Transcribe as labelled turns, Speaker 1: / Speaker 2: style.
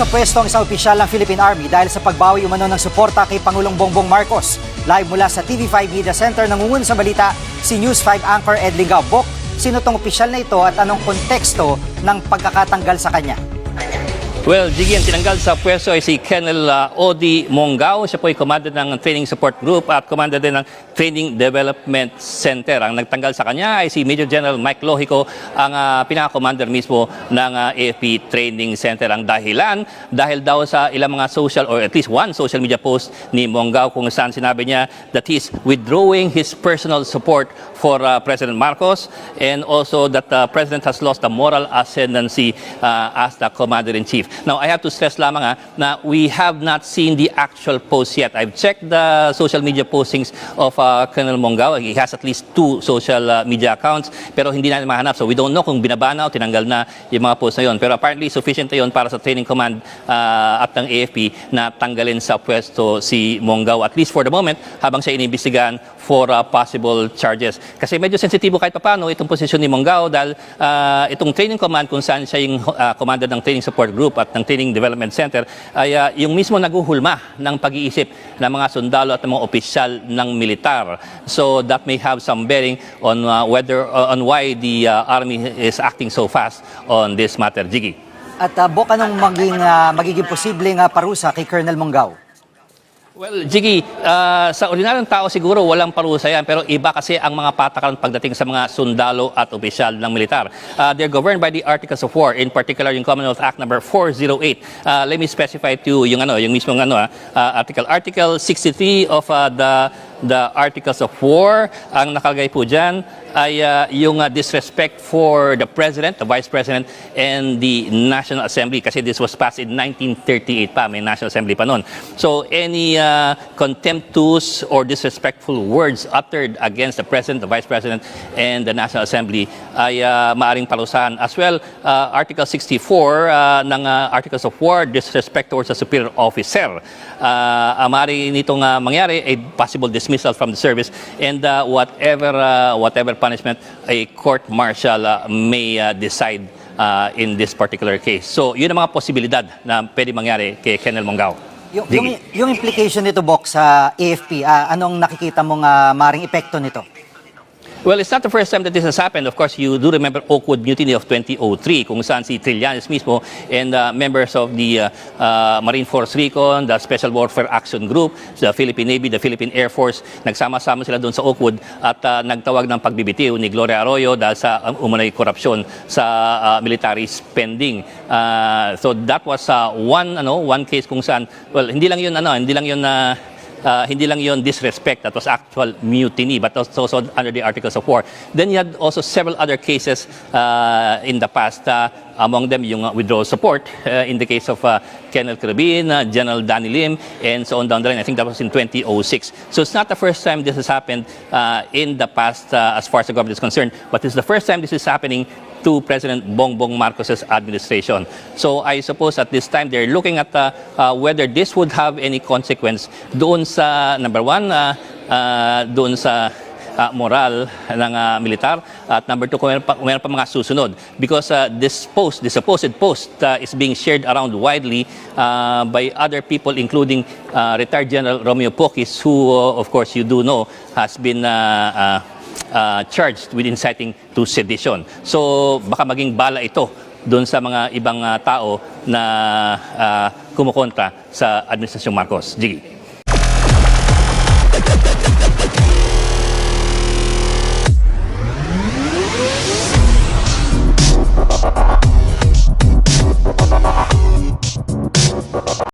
Speaker 1: sa pwesto ang isang opisyal ng Philippine Army dahil sa pagbawi umano ng suporta kay Pangulong Bongbong Marcos. Live mula sa TV5 Media Center, nangungunan sa balita si News 5 anchor Ed Lingao. Bok, sino tong opisyal na ito at anong konteksto ng pagkakatanggal sa kanya?
Speaker 2: Well, Jiggy, ang tinanggal sa pwesto ay si Colonel Odi Mongao. Siya po ay commander ng Training Support Group at commander din ng Training Development Center. Ang nagtanggal sa kanya ay si Major General Mike Lohico, ang pinaka-commander mismo ng AFP Training Center. Ang dahilan, dahil daw sa ilang mga social or at least one social media post ni Mongao kung saan sinabi niya that he's withdrawing his personal support for President Marcos and also that the President has lost the moral ascendancy as the Commander-in-Chief. Now, I have to stress lamang na we have not seen the actual post yet. I've checked the social media postings of Colonel Mongao. He has at least 2 social media accounts pero hindi natin mahanap. So we don't know kung binaba na o tinanggal na yung mga post na yun. Pero apparently sufficient na yun para sa training command at ng AFP na tanggalin sa pwesto si Mongao. At least for the moment, habang siya iniimbestigahan for possible charges. Kasi medyo sensitibo kahit paano itong posisyon ni Mongao dahil itong training command kung saan siya yung commander ng training support group at ng Training Development Center ay yung mismo naguhulma ng pag-iisip ng mga sundalo at ng mga opisyal ng militar. So that may have some bearing on on why the Army is acting so fast on this matter. Jiggy.
Speaker 1: At Bok, anong magiging posibleng parusa kay Colonel Mongao?
Speaker 2: Well, Jiggy, sa ordinaryong tao siguro walang parusa yan, pero iba kasi ang mga patakaran pagdating sa mga sundalo at opisyal ng militar. They're governed by the Articles of War, in particular yung Commonwealth Act number 408. Let me specify to you yung mismong Article 63 of the Articles of War. Ang nakalagay po dyan ay yung disrespect for the President, the Vice President, and the National Assembly. Kasi this was passed in 1938 pa, may National Assembly pa noon. So any contemptuous or disrespectful words uttered against the President, the Vice President, and the National Assembly ay maaring parusahan. As well, Article 64 ng Articles of War, disrespect towards a superior officer. Maaring nitong mangyari ay possible dismissal from the service and whatever punishment a court-martial may decide in this particular case. So, yun ang mga posibilidad na pwede mangyari kay Colonel Mongao.
Speaker 1: Yung implication nito, Bok, sa AFP, anong nakikita mong maring epekto nito?
Speaker 2: Well, it's not the first time that this has happened. Of course, you do remember Oakwood Mutiny of 2003, kung saan si Trillanes mismo and members of the Marine Force Recon, the Special Warfare Action Group, the Philippine Navy, the Philippine Air Force, nagsama-sama sila doon sa Oakwood at nagtawag ng pagbibitiw ni Gloria Arroyo dahil sa umunay korupsyon sa military spending. So that was one case kung saan, well, hindi lang yun disrespect, that was actual mutiny, but also under the Articles of War. Then you had also several other cases in the past, among them yung withdrawal support in the case of Colonel Carabin, General Danny Lim, and so on down the line. I think that was in 2006. So it's not the first time this has happened in the past as far as the government is concerned, but it's the first time this is happening to President Bongbong Marcos's administration. So I suppose at this time they're looking at whether this would have any consequence doon sa number one, doon sa moral ng militar at number 2 kung meron pa mga susunod because this supposed post is being shared around widely by other people including retired General Romeo Poquis who of course you do know has been charged with inciting to sedition. So baka maging bala ito doon sa mga ibang tao na kumukontra sa Administrasyong Marcos. Jiggy.